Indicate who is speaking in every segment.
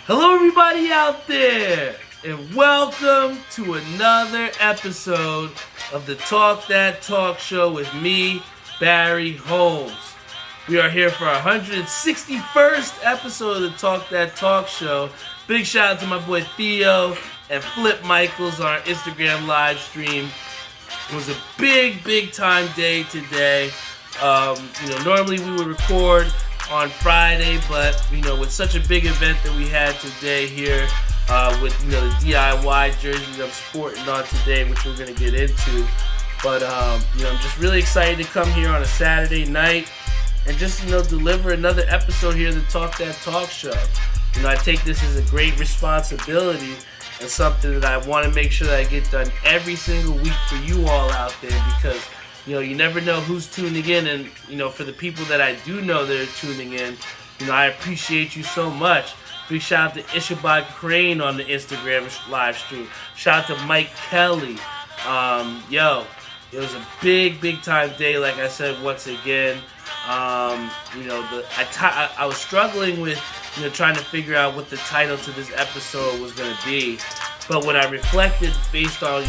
Speaker 1: Hello, everybody out there, and welcome to another episode of the Talk That Talk Show with me, Barry Holmes. We are here for our 161st episode of the Talk That Talk Show. Big shout out to my boy Theo and Flip Michaels on our Instagram live stream. It was a big time day today. Normally we would record on Friday, but with such a big event that we had today here, with the DIY jerseys I'm sporting on today, which we're gonna get into. But I'm just really excited to come here on a Saturday night and just deliver another episode here of the Talk That Talk Show. I take this as a great responsibility and something that I want to make sure that I get done every single week for you all out there, because you never know who's tuning in, and for the people that I do know that are tuning in, I appreciate you so much. Big shout out to Ishabod Crane on the Instagram live stream. Shout out to Mike Kelly. It was a big time day, like I said once again. I was struggling with trying to figure out what the title to this episode was going to be, but when I reflected based on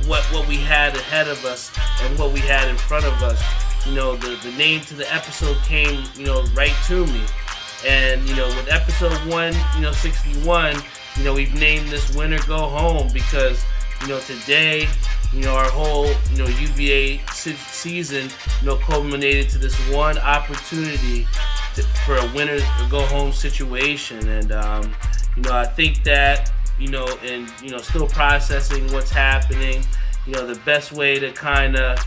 Speaker 1: what we had ahead of us and what we had in front of us, the name to the episode came right to me. And with episode 161, we've named this Winner Go Home, because today our whole UVA season culminated to this one opportunity for a winner go home situation. And I think that and still processing what's happening, the best way to kind of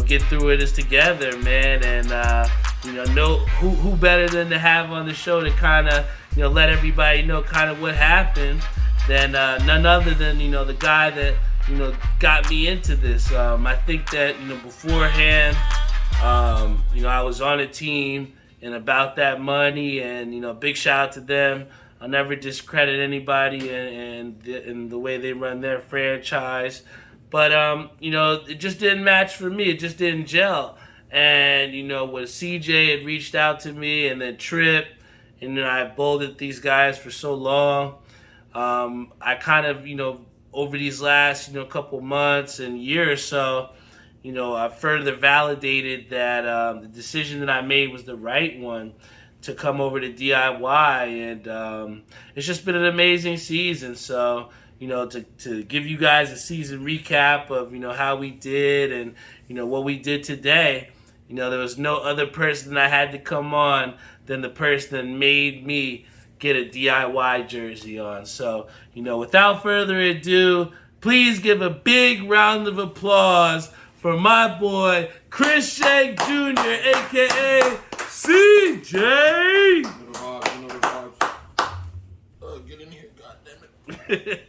Speaker 1: get through it is together, man. And know who better than to have on the show to kind of let everybody know kind of what happened than none other than the guy that got me into this. I think that beforehand, I was on a team and about that money, and big shout out to them. I'll never discredit anybody and the way they run their franchise, but it just didn't match for me. It just didn't gel. And when CJ had reached out to me, and then Trip, and I bolded these guys for so long, I kind of over these last couple months and year or so, I further validated that the decision that I made was the right one, to come over to DIY, and it's just been an amazing season. So to give you guys a season recap of how we did and what we did today, there was no other person that I had to come on than the person that made me get a DIY jersey on. So without further ado, please give a big round of applause for my boy Chris Schenck Jr, aka CJ.
Speaker 2: The vibes. Get in here, goddammit.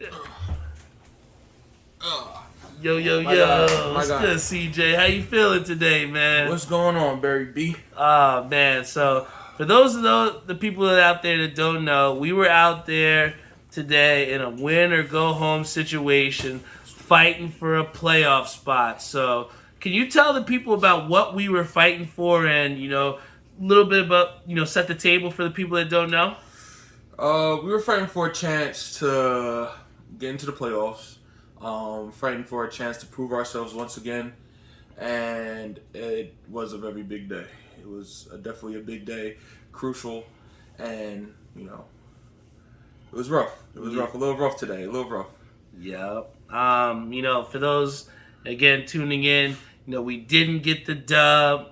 Speaker 1: Yo, what's good, CJ? How you feeling today, man?
Speaker 2: What's going on, Barry B?
Speaker 1: Man, so for those of the people out there that don't know, we were out there today in a win or go home situation, fighting for a playoff spot. So can you tell the people about what we were fighting for, and a little bit about set the table for the people that don't know?
Speaker 2: We were fighting for a chance to get into the playoffs, fighting for a chance to prove ourselves once again, and it was a very big day. It was definitely a big day, crucial, and it was rough. It was rough, a little rough today, a little rough.
Speaker 1: Yeah. For those again tuning in, we didn't get the dub.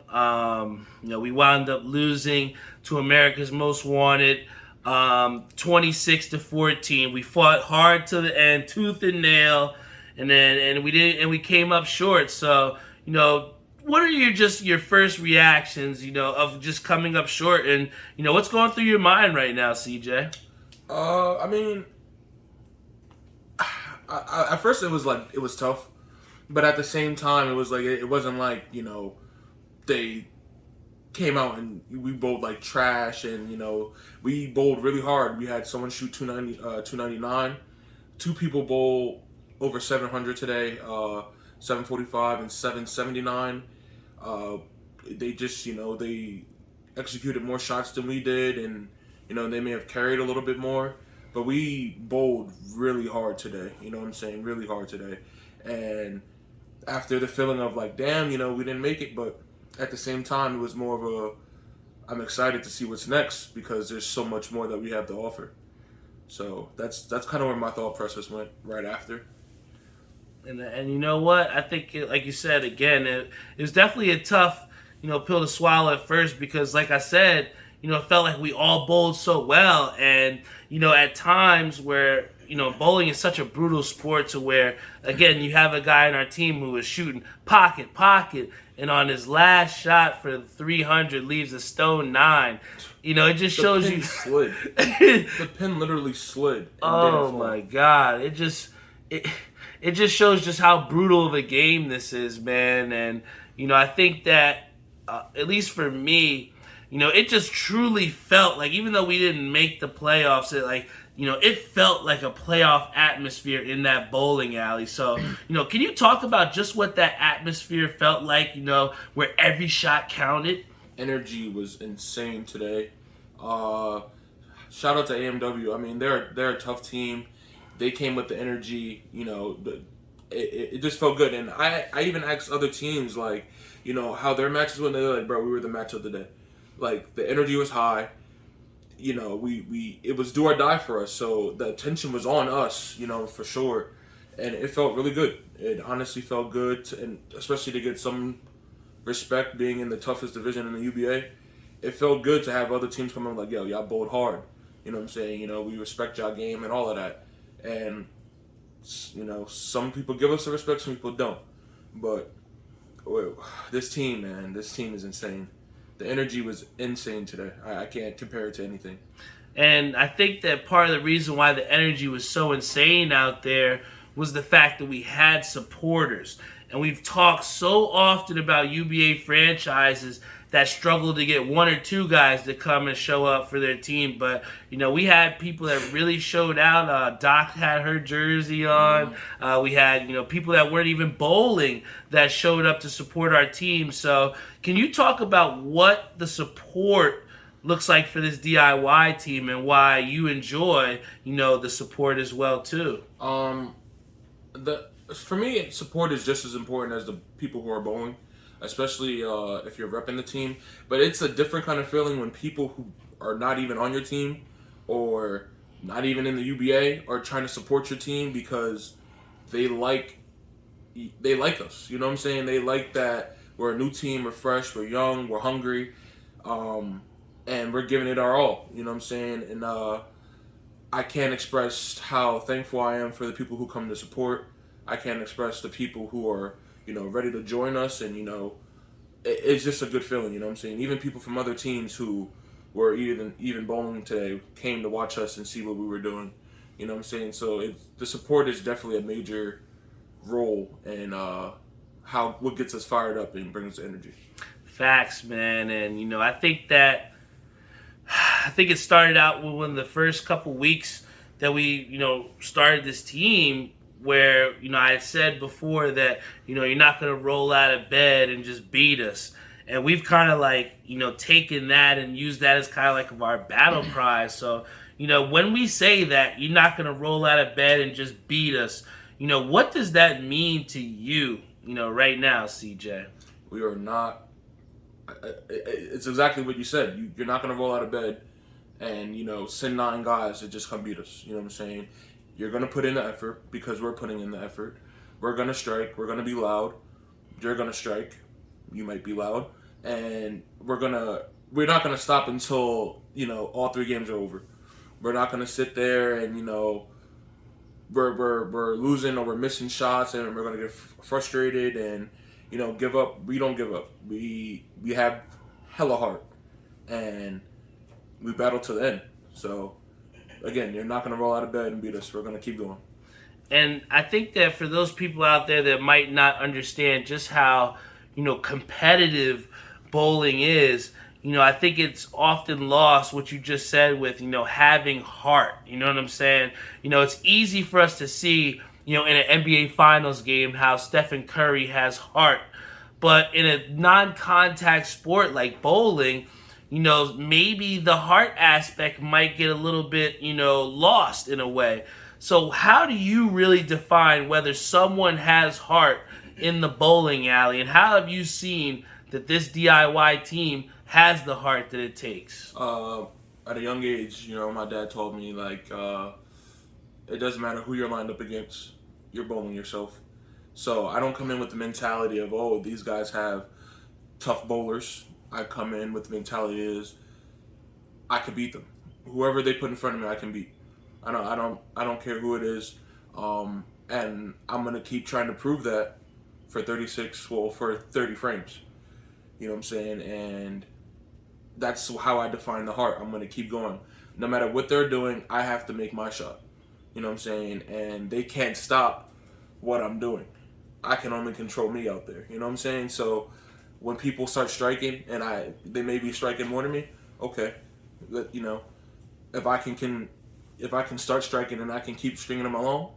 Speaker 1: We wound up losing to America's Most Wanted, 26-14. We fought hard to the end, tooth and nail, and we came up short. So, what are your first reactions, of just coming up short, and what's going through your mind right now, CJ?
Speaker 2: At first it was tough, but at the same time it was like it wasn't like they came out and we bowled like trash, and we bowled really hard. We had someone shoot 299, two people bowl over 700 today, 745 and 779. They just they executed more shots than we did, and They may have carried a little bit more, but we bowled really hard today. You know what I'm saying? Really hard today. And after the feeling of like, damn, we didn't make it, but at the same time, it was more of I'm excited to see what's next because there's so much more that we have to offer. So that's kind of where my thought process went right after.
Speaker 1: And you know what? I think, like you said, again, it was definitely a tough, pill to swallow at first because, like I said, it felt like we all bowled so well. And, at times where, bowling is such a brutal sport to where, again, you have a guy on our team who was shooting pocket, and on his last shot for 300 leaves a stone 9. It just shows you.
Speaker 2: Slid. The pin literally slid.
Speaker 1: Oh my God! It just shows just how brutal of a game this is, man. And I think that at least for me, it just truly felt like, even though we didn't make the playoffs, it felt like a playoff atmosphere in that bowling alley. So, can you talk about just what that atmosphere felt like, where every shot counted?
Speaker 2: Energy was insane today. Shout out to AMW. I mean, they're a tough team. They came with the energy, it just felt good. And I even asked other teams, like, how their matches went. They're like, bro, we were the match of the day. Like, the energy was high. It was do or die for us. So the attention was on us, for sure. And it felt really good. It honestly felt good, and especially to get some respect being in the toughest division in the UBA. It felt good to have other teams come in like, yo, y'all bowled hard. You know what I'm saying? We respect y'all game and all of that. And, some people give us the respect, some people don't. But this team, man, this team is insane. The energy was insane today. I can't compare it to anything.
Speaker 1: And I think that part of the reason why the energy was so insane out there was the fact that we had supporters. And we've talked so often about UBA franchises that struggle to get one or two guys to come and show up for their team. But, we had people that really showed out. Doc had her jersey on. We had, people that weren't even bowling that showed up to support our team. So can you talk about what the support looks like for this DIY team and why you enjoy, the support as well, too?
Speaker 2: For me, support is just as important as the people who are bowling, especially if you're repping the team. But it's a different kind of feeling when people who are not even on your team or not even in the UBA are trying to support your team because they like us. You know what I'm saying? They like that we're a new team, we're fresh, we're young, we're hungry, and we're giving it our all. You know what I'm saying? And I can't express how thankful I am for the people who come to support. I can't express the people who are, ready to join us, and, it's just a good feeling, you know what I'm saying? Even people from other teams who were even bowling today came to watch us and see what we were doing, you know what I'm saying? So the support is definitely a major role in what gets us fired up and brings energy.
Speaker 1: Facts, man. And, I think it started out when the first couple weeks that we, started this team, where, I had said before that, you're not going to roll out of bed and just beat us. And we've kind of taken that and used that as kind of like our battle cry. So, when we say that you're not going to roll out of bed and just beat us, what does that mean to you, right now, CJ?
Speaker 2: We are not. It's exactly what you said. You're not going to roll out of bed and, send 9 guys to just come beat us. You know what I'm saying? You're going to put in the effort because we're putting in the effort. We're going to strike. We're going to be loud. You're going to strike. You might be loud. And we're not going to stop until, all 3 games are over. We're not going to sit there and, we're losing or we're missing shots and we're going to get frustrated and, give up. We don't give up. We have hella heart and we battle to the end. So, again, you're not going to roll out of bed and beat us. We're going to keep going.
Speaker 1: And I think that for those people out there that might not understand just how, competitive bowling is, I think it's often lost what you just said with, having heart. You know what I'm saying? It's easy for us to see, in an NBA Finals game how Stephen Curry has heart. But in a non-contact sport like bowling, maybe the heart aspect might get a little bit, lost in a way. So how do you really define whether someone has heart in the bowling alley, and how have you seen that this DIY team has the heart that it takes?
Speaker 2: At a young age, my dad told me, like, it doesn't matter who you're lined up against, you're bowling yourself. So I don't come in with the mentality of, oh, these guys have tough bowlers. I come in with the mentality is I could beat them. Whoever they put in front of me, I can beat. I don't care who it is. And I'm gonna keep trying to prove that for 30 frames. You know what I'm saying? And that's how I define the heart. I'm gonna keep going. No matter what they're doing, I have to make my shot. You know what I'm saying? And they can't stop what I'm doing. I can only control me out there. You know what I'm saying? So when people start striking and they may be striking more than me, okay. If I can start striking and I can keep stringing them along,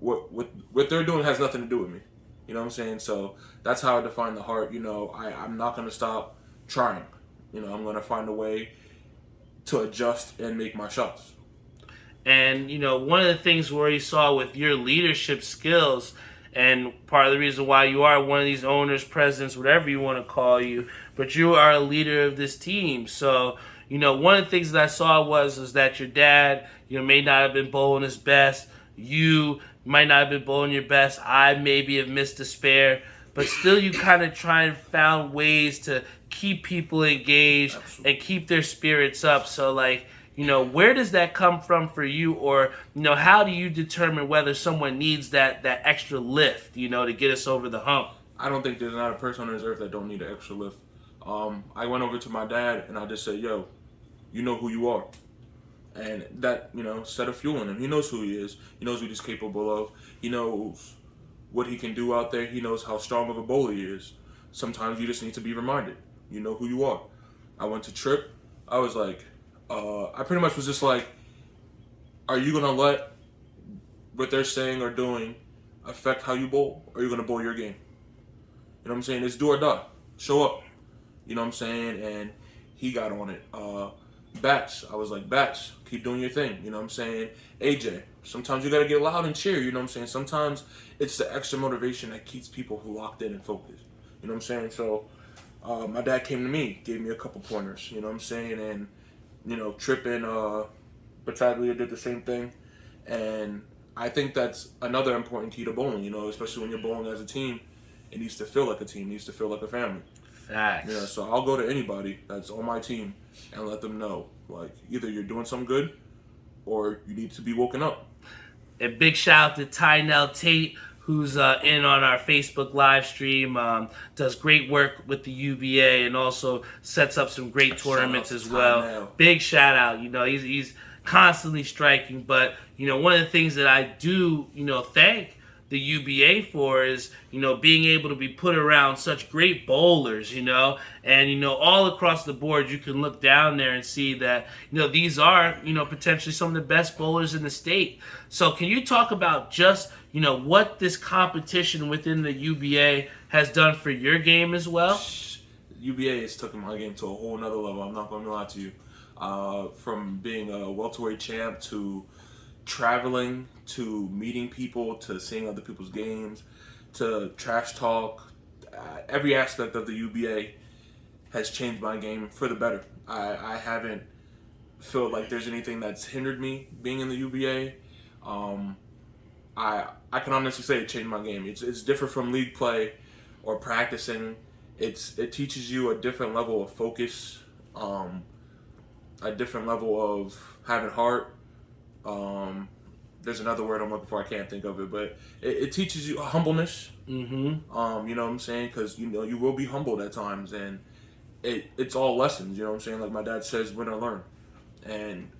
Speaker 2: what they're doing has nothing to do with me. You know what I'm saying? So that's how I define the heart. I'm not gonna stop trying. I'm gonna find a way to adjust and make my shots.
Speaker 1: And, one of the things where you saw with your leadership skills, and part of the reason why you are one of these owners, presidents, whatever you want to call you, but you are a leader of this team. So, one of the things that I saw was that your dad, may not have been bowling his best. You might not have been bowling your best. I maybe have missed a spare. But still you kind of try and found ways to keep people engaged. Absolutely. And keep their spirits up. So, where does that come from for you? Or, how do you determine whether someone needs that extra lift, to get us over the hump?
Speaker 2: I don't think there's not a person on this earth that don't need an extra lift. I went over to my dad and I just said, yo, you know who you are. And that, set a fuel in him. He knows who he is. He knows what he's capable of. He knows what he can do out there. He knows how strong of a bowler he is. Sometimes you just need to be reminded. You know who you are. I went to Trip. I was like, I pretty much was just like, are you going to let what they're saying or doing affect how you bowl? Or are you going to bowl your game? You know what I'm saying? It's do or die. Show up. You know what I'm saying? And he got on it. Bats. I was like, Bats, keep doing your thing. You know what I'm saying? AJ, sometimes you got to get loud and cheer. You know what I'm saying? Sometimes it's the extra motivation that keeps people locked in and focused. You know what I'm saying? So my dad came to me, gave me a couple pointers. You know what I'm saying? And Tripp and Battaglia did the same thing. And I think that's another important key to bowling, especially when you're bowling as a team. It needs to feel like a team. It needs to feel like a family.
Speaker 1: Facts.
Speaker 2: Yeah, so I'll go to anybody that's on my team and let them know, either you're doing something good or you need to be woken up.
Speaker 1: A big shout out to Tynell Tate, who's in on our Facebook live stream, does great work with the UBA and also sets up some great tournaments as well. Tynell. Big shout out. He's constantly striking, but one of the things that I do thank the UBA for is being able to be put around such great bowlers, and all across the board you can look down there and see that these are potentially some of the best bowlers in the state. So can you talk about just what this competition within the UBA has done for your game as well?
Speaker 2: UBA has taken my game to a whole nother level. I'm not going to lie to you. From being a welterweight champ to traveling to meeting people to seeing other people's games to trash talk, every aspect of the UBA has changed my game for the better. I haven't felt like there's anything that's hindered me being in the UBA. I can honestly say it changed my game. It's different from league play or practicing. It teaches you a different level of focus, a different level of having heart. There's another word I'm looking for. I can't think of it, but it teaches you humbleness.
Speaker 1: Mm-hmm.
Speaker 2: You know what I'm saying? Because you will be humbled at times, and it's all lessons. You know what I'm saying? Like my dad says, win or learn. And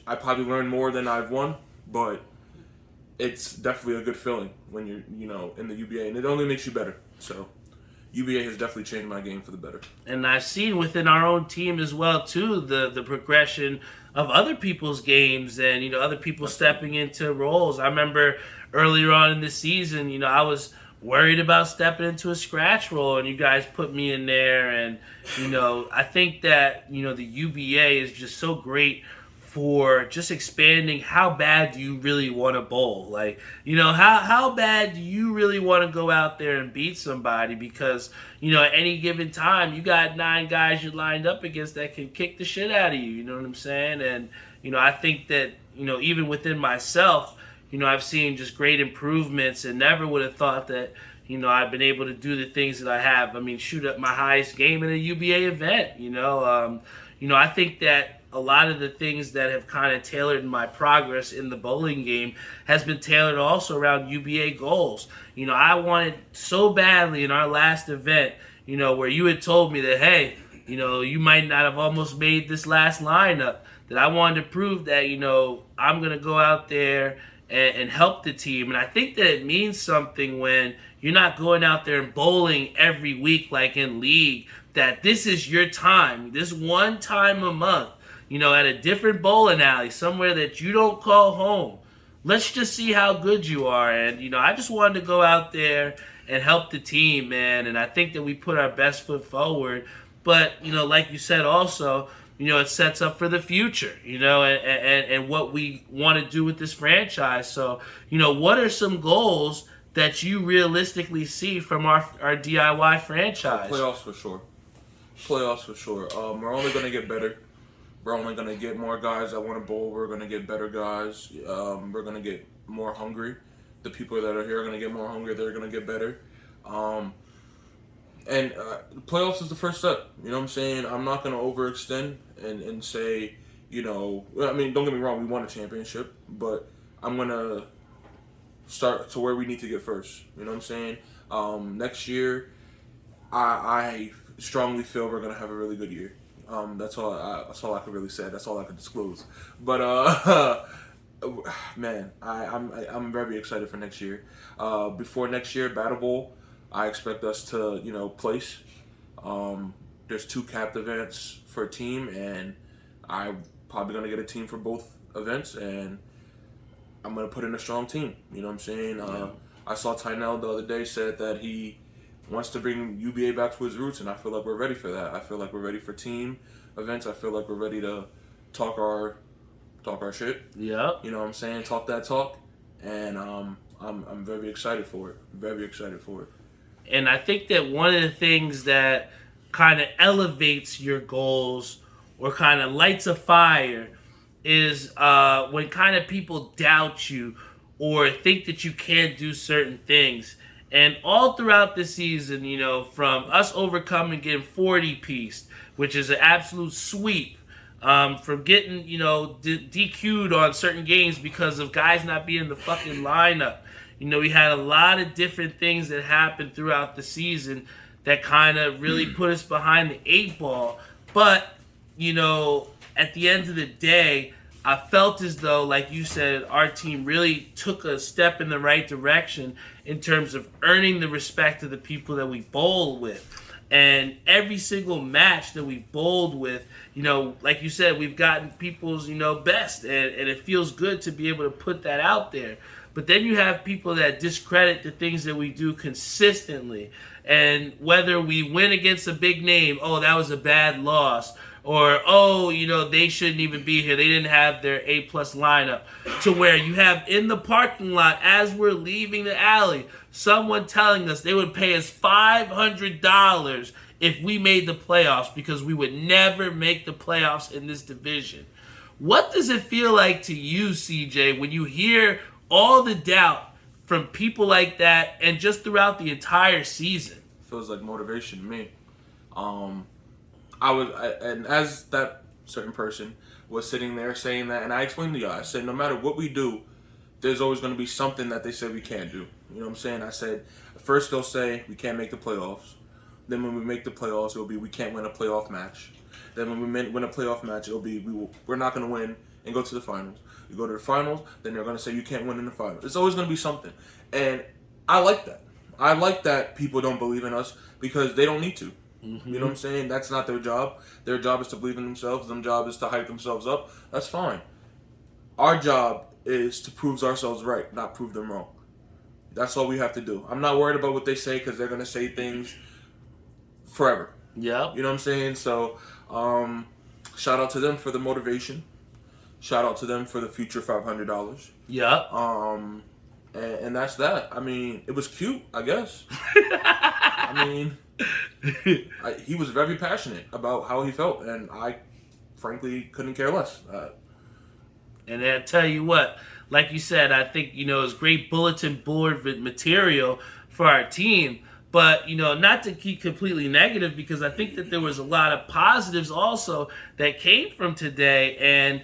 Speaker 2: I probably learned more than I've won, but it's definitely a good feeling when you're in the UBA, and it only makes you better. So UBA has definitely changed my game for the better.
Speaker 1: And I've seen within our own team as well too the progression of other people's games and other people stepping into roles. I remember earlier on in the season, I was worried about stepping into a scratch role, and you guys put me in there. And I think that the UBA is just so great for just expanding how bad do you really want to bowl. Like, how bad do you really want to go out there and beat somebody? Because, at any given time, you got 9 guys you're lined up against that can kick the shit out of you. You know what I'm saying? And, I think that, even within myself, I've seen just great improvements and never would have thought that, I've been able to do the things that I have. I mean, shoot up my highest game in a UBA event, I think that a lot of the things that have kind of tailored my progress in the bowling game has been tailored also around UBA goals. I wanted so badly in our last event, where you had told me that, hey, you might not have almost made this last lineup, that I wanted to prove that, I'm going to go out there and help the team. And I think that it means something when you're not going out there and bowling every week like in league, that this is your time, this one time a month, at a different bowling alley, somewhere that you don't call home. Let's just see how good you are. And, I just wanted to go out there and help the team, man. And I think that we put our best foot forward. But, like you said also, it sets up for the future, and what we want to do with this franchise. So, what are some goals that you realistically see from our DIY franchise?
Speaker 2: Playoffs for sure. We're only going to get better. We're only going to get more guys that want to bowl. We're going to get better guys. We're going to get more hungry. The people that are here are going to get more hungry. They're going to get better. And the playoffs is the first step. You know what I'm saying? I'm not going to overextend and say, don't get me wrong, we won a championship, but I'm going to start to where we need to get first. You know what I'm saying? Next year, I strongly feel we're going to have a really good year. That's all I can really say. That's all I can disclose. But man, I'm very excited for next year. Before next year, Battle Bowl, I expect us to place. There's 2 capped events for a team, and I'm probably gonna get a team for both events, and I'm gonna put in a strong team. You know what I'm saying?
Speaker 1: Yeah.
Speaker 2: I saw Tynell the other day said that he wants to bring UBA back to his roots, and I feel like we're ready for that. I feel like we're ready for team events. I feel like we're ready to talk our shit.
Speaker 1: Yeah.
Speaker 2: You know what I'm saying? Talk that talk, and I'm very excited for it. Very excited for it.
Speaker 1: And I think that one of the things that kind of elevates your goals or kind of lights a fire is when kind of people doubt you or think that you can't do certain things. And all throughout the season, from us overcoming getting 40-pieced, which is an absolute sweep, from getting, DQ'd on certain games because of guys not being in the fucking lineup. We had a lot of different things that happened throughout the season that kind of really put us behind the 8 ball. But, at the end of the day, I felt as though, like you said, our team really took a step in the right direction in terms of earning the respect of the people that we bowl with. And every single match that we bowled with, like you said, we've gotten people's, best. And it feels good to be able to put that out there. But then you have people that discredit the things that we do consistently. And whether we win against a big name, oh, that was a bad loss. Or, oh, they shouldn't even be here. They didn't have their A-plus lineup. To where you have in the parking lot, as we're leaving the alley, someone telling us they would pay us $500 if we made the playoffs because we would never make the playoffs in this division. What does it feel like to you, CJ, when you hear all the doubt from people like that and just throughout the entire season?
Speaker 2: Feels like motivation to me. And as that certain person was sitting there saying that, and I explained to y'all, I said, no matter what we do, there's always going to be something that they said we can't do. You know what I'm saying? I said, first they'll say we can't make the playoffs. Then when we make the playoffs, it'll be we can't win a playoff match. Then when we win a playoff match, it'll be we're not going to win and go to the finals. You go to the finals, then they're going to say you can't win in the finals. It's always going to be something. And I like that. I like that people don't believe in us because they don't need to. Mm-hmm. You know what I'm saying? That's not their job. Their job is to believe in themselves. Their job is to hype themselves up. That's fine. Our job is to prove ourselves right, not prove them wrong. That's all we have to do. I'm not worried about what they say because they're gonna say things forever.
Speaker 1: Yep.
Speaker 2: You know what I'm saying? So, shout out to them for the motivation. Shout out to them for the future $500.
Speaker 1: Yep.
Speaker 2: And that's that. I mean, it was cute, I guess. I mean, he was very passionate about how he felt, and I, frankly, couldn't care less.
Speaker 1: And I tell you what, like you said, I think, it's great bulletin board material for our team. But, not to keep completely negative, because I think that there was a lot of positives also that came from today, and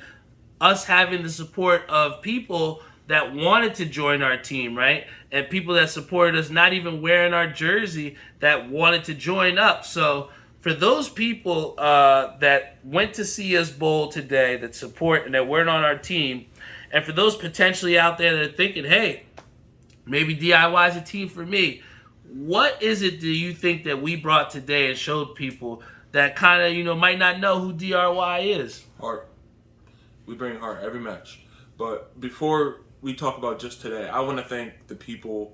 Speaker 1: us having the support of people that wanted to join our team, right? And people that supported us not even wearing our jersey that wanted to join up. So for those people that went to see us bowl today, that support and that weren't on our team, and for those potentially out there that are thinking, hey, maybe DIY is a team for me, what is it do you think that we brought today and showed people that kind of, might not know who DRY is?
Speaker 2: Heart. We bring heart every match. But before we talk about just today, I want to thank the people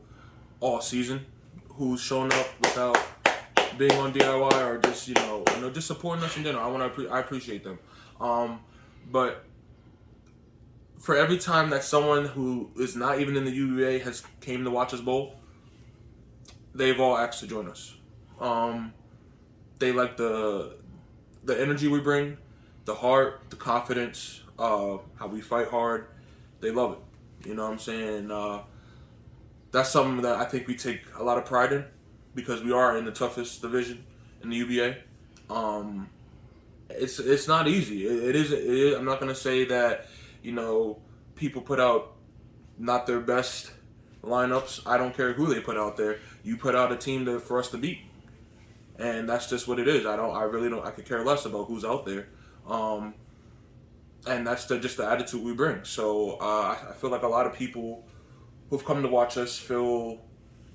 Speaker 2: all season who's shown up without being on DIY or just, just supporting us in general. I appreciate them. But for every time that someone who is not even in the UBA has came to watch us bowl, they've all asked to join us. They like the energy we bring, the heart, the confidence, how we fight hard. They love it. You know what I'm saying? That's something that I think we take a lot of pride in because we are in the toughest division in the UBA. It's not easy. It is. I'm not gonna say that people put out not their best lineups. I don't care who they put out there. You put out a team for us to beat, and that's just what it is. I really don't. I could care less about who's out there. And that's just the attitude we bring. So I feel like a lot of people who've come to watch us feel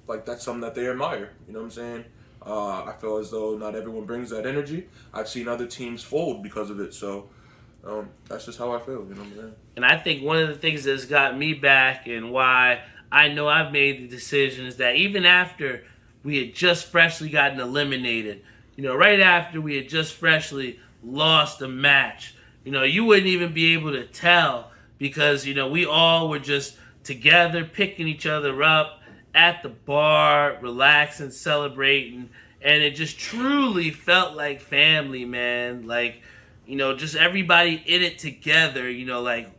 Speaker 2: like that's something that they admire. You know what I'm saying? I feel as though not everyone brings that energy. I've seen other teams fold because of it. So that's just how I feel. You know what I'm saying?
Speaker 1: And I think one of the things that's got me back and why I know I've made the decision is that even after we had just freshly gotten eliminated, right after we had just freshly lost a match, you wouldn't even be able to tell because, we all were just together, picking each other up at the bar, relaxing, celebrating, and it just truly felt like family, man. Like, just everybody in it together, like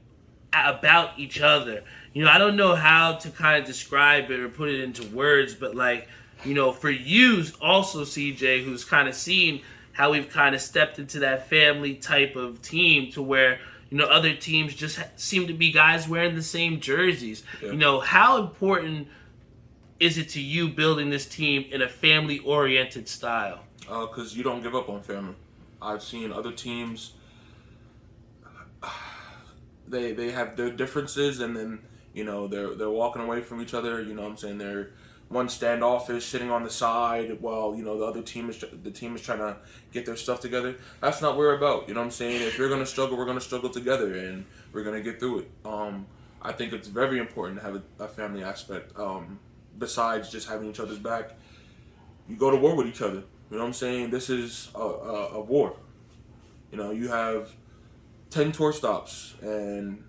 Speaker 1: about each other. I don't know how to kind of describe it or put it into words, but like, for you also, CJ, who's kind of seen how we've kind of stepped into that family type of team to where, other teams just seem to be guys wearing the same jerseys. Yeah. How important is it to you building this team in a family-oriented style?
Speaker 2: Because you don't give up on family. I've seen other teams, they have their differences and then, they're walking away from each other. You know what I'm saying? They're one standoffish, sitting on the side while, the team is trying to get their stuff together. That's not what we're about. You know what I'm saying? If you're going to struggle, we're going to struggle together and we're going to get through it. I think it's very important to have a family aspect. Besides just having each other's back, you go to war with each other. You know what I'm saying? This is a war. You have 10 tour stops and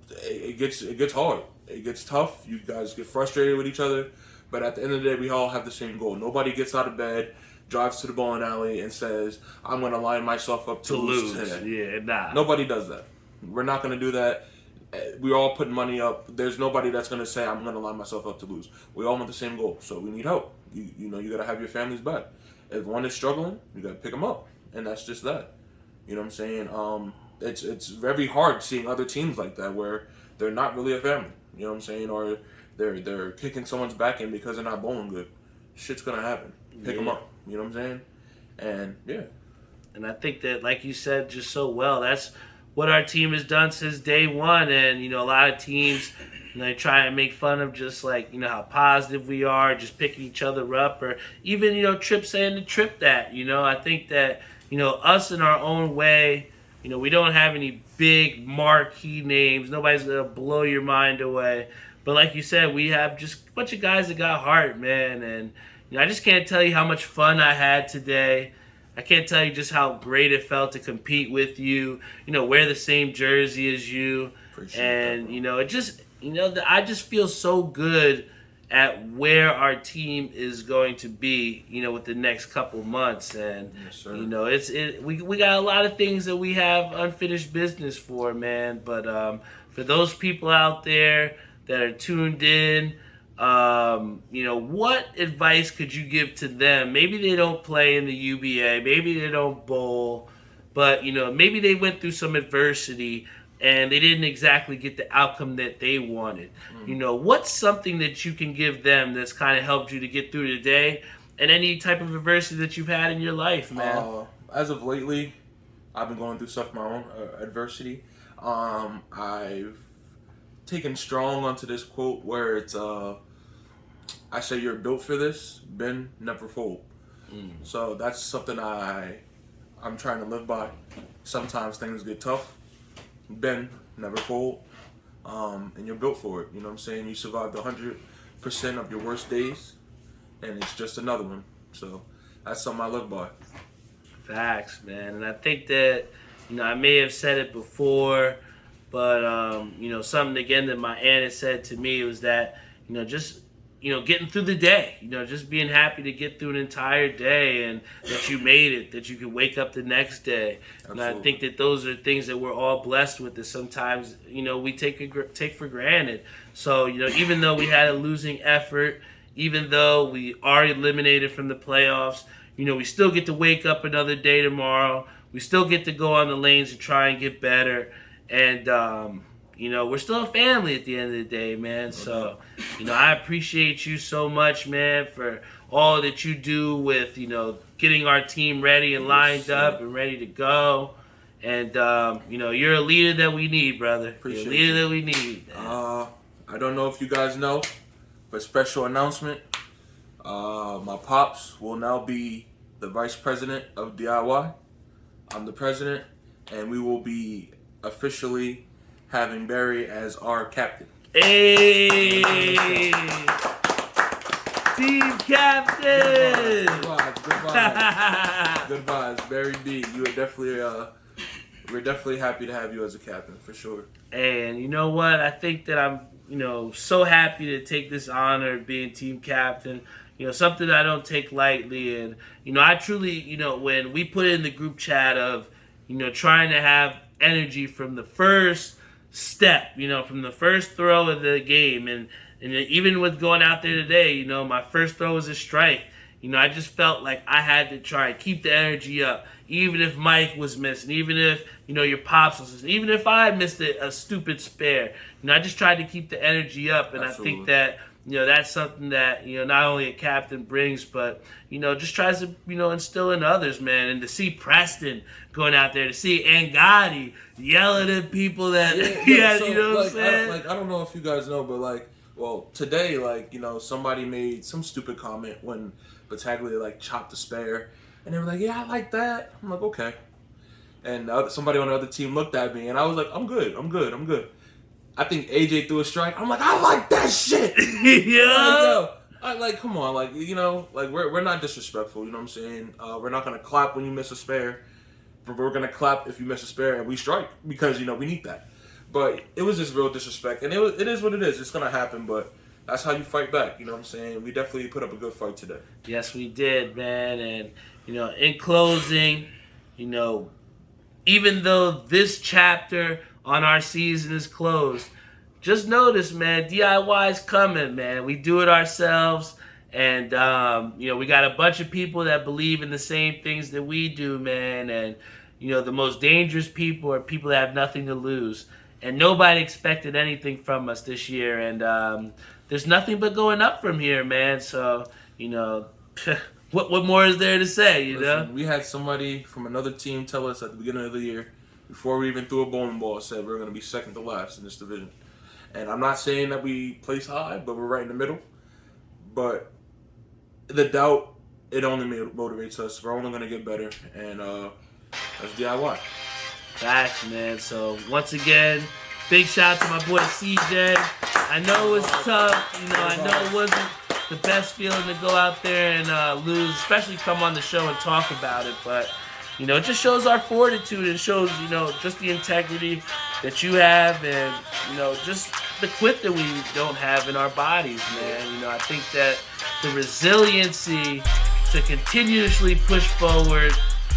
Speaker 2: it gets hard. It gets tough. You guys get frustrated with each other. But at the end of the day, we all have the same goal. Nobody gets out of bed, drives to the bowling alley, and says, I'm going to line myself up to lose today.
Speaker 1: Yeah, nah.
Speaker 2: Nobody does that. We're not going to do that. We're all putting money up. There's nobody that's going to say, I'm going to line myself up to lose. We all want the same goal, so we need help. You got to have your families back. If one is struggling, you got to pick them up. And that's just that. You know what I'm saying? It's very hard seeing other teams like that where they're not really a family. You know what I'm saying? Or they're kicking someone's back in because they're not bowling good. Shit's gonna happen. Pick them up. You know what I'm saying? And yeah.
Speaker 1: And I think that, like you said just so well, that's what our team has done since day one. And a lot of teams, they try and make fun of just like how positive we are, just picking each other up, or even Trip saying to Trip that. I think that us in our own way. We don't have any big marquee names. Nobody's going to blow your mind away. But like you said, we have just a bunch of guys that got heart, man. And I just can't tell you how much fun I had today. I can't tell you just how great it felt to compete with you. Wear the same jersey as you.
Speaker 2: Appreciate that,
Speaker 1: it just, I just feel so good at where our team is going to be, with the next couple months. And,
Speaker 2: yes, sir.
Speaker 1: We got a lot of things that we have unfinished business for, man. But for those people out there that are tuned in, what advice could you give to them? Maybe they don't play in the UBA, maybe they don't bowl, but maybe they went through some adversity and they didn't exactly get the outcome that they wanted. What's something that you can give them that's kind of helped you to get through the day and any type of adversity that you've had in your life, man?
Speaker 2: As of lately, I've been going through stuff of my own adversity. I've taken strong onto this quote where it's I say you're built for this, bend, never fold. So that's something I'm trying to live by. Sometimes things get tough, bend, never fold, and you're built for it. You know what I'm saying? You survived 100% of your worst days, and it's just another one. So that's something I live by.
Speaker 1: Facts, man. And I think that, I may have said it before, but, something again that my aunt had said to me was that, just, getting through the day, just being happy to get through an entire day and that you made it, that you can wake up the next day.
Speaker 2: Absolutely.
Speaker 1: And I think that those are things that we're all blessed with that sometimes, we take for granted. So, even though we had a losing effort, even though we are eliminated from the playoffs, we still get to wake up another day tomorrow. We still get to go on the lanes and try and get better. And, we're still a family at the end of the day, man. So, I appreciate you so much, man, for all that you do with, getting our team ready and lined up and ready to go. And, you're a leader that we need, brother.
Speaker 2: Appreciate
Speaker 1: you're a leader
Speaker 2: you.
Speaker 1: that we need.
Speaker 2: I don't know if you guys know, but special announcement. My pops will now be the vice president of DIY. I'm the president, and we will be officially having Barry as our captain.
Speaker 1: Hey! Team captain!
Speaker 2: Good vibes. Barry B, you are definitely, we're definitely happy to have you as a captain, for sure.
Speaker 1: And you know what? I think that I'm, so happy to take this honor of being team captain. Something I don't take lightly. And, I truly, when we put in the group chat of, trying to have energy from the first step, from the first throw of the game. And even with going out there today, my first throw was a strike. I just felt like I had to try and keep the energy up. Even if Mike was missing, even if, your pops was missing, even if I missed a stupid spare. I just tried to keep the energy up. And
Speaker 2: Absolutely.
Speaker 1: I think that, that's something that, not only a captain brings, but, just tries to, instill in others, man. And to see Preston going out there, to see Angotti yelling at people that,
Speaker 2: So,
Speaker 1: you know what I'm saying?
Speaker 2: I don't know if you guys know, but today, somebody made some stupid comment when Battaglia, chopped the spare. And they were like, yeah, I like that. I'm like, okay. And somebody on the other team looked at me, and I was like, I'm good. I think AJ threw a strike. I'm like, I like that shit.
Speaker 1: Yeah.
Speaker 2: Come on, we're not disrespectful. You know what I'm saying? We're not gonna clap when you miss a spare, but we're gonna clap if you miss a spare and we strike because we need that. But it was just real disrespect, and it is what it is. It's gonna happen, but that's how you fight back. You know what I'm saying? We definitely put up a good fight today.
Speaker 1: Yes, we did, man. And in closing, even though this chapter on our season is closed, just notice, man, DIY's coming, man. We do it ourselves. And, we got a bunch of people that believe in the same things that we do, man. And, the most dangerous people are people that have nothing to lose. And nobody expected anything from us this year. And there's nothing but going up from here, man. So, what more is there to say,
Speaker 2: Listen, we had somebody from another team tell us at the beginning of the year, before we even threw a bowling ball, said we're going to be second to last in this division. And I'm not saying that we place high, but we're right in the middle. But the doubt, it only motivates us. We're only going to get better. And that's DIY.
Speaker 1: Facts, man. So, once again, big shout out to my boy CJ I know it was tough. You know, I know it wasn't the best feeling to go out there and lose, especially come on the show and talk about it. But, you know, it just shows our fortitude. It shows, you know, just the integrity that you have and, you know, just the quit that we don't have in our bodies, man. You know, I think that the resiliency to continuously push forward,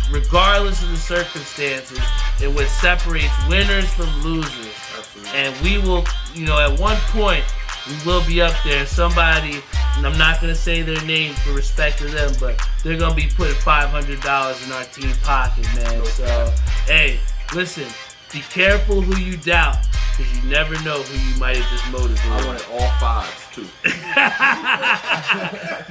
Speaker 1: regardless of the circumstances, is what separates winners from losers.
Speaker 2: Absolutely.
Speaker 1: And we will, you know, at one point, we will be up there. Somebody, and I'm not going to say their name for respect to them, but they're going to be putting $500 in our team pocket, man. So, hey, listen, be careful who you doubt, because you never know who you might have just motivated.
Speaker 2: I wanted all fives, too.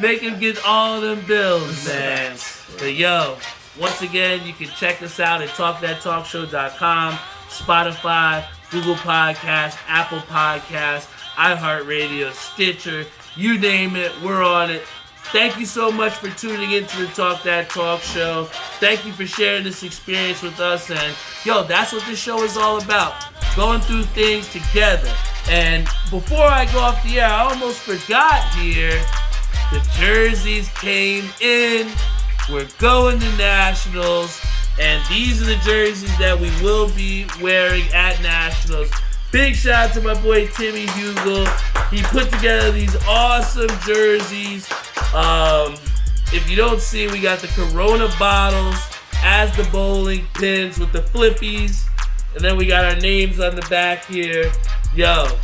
Speaker 1: Make him get all them bills, man. But yo, once again, you can check us out at talkthattalkshow.com, Spotify, Google Podcasts, Apple Podcasts, iHeartRadio, Stitcher, you name it, we're on it. Thank you so much for tuning into the Talk That Talk Show. Thank you for sharing this experience with us. And yo, that's what this show is all about. Going through things together. And before I go off the air, I almost forgot here. The jerseys came in. We're going to Nationals. And these are the jerseys that we will be wearing at Nationals. Big shout out to my boy Timmy Hugel. He put together these awesome jerseys. If you don't see, we got the Corona bottles as the bowling pins with the flippies. And then we got our names on the back here. Yo,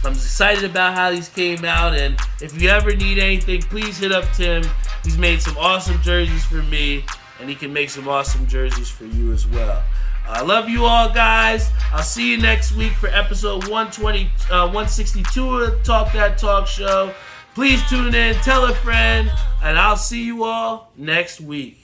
Speaker 1: I'm excited about how these came out. And if you ever need anything, please hit up Tim. He's made some awesome jerseys for me. And he can make some awesome jerseys for you as well. I love you all, guys. I'll see you next week for episode 162 of the Talk That Talk Show. Please tune in, tell a friend, and I'll see you all next week.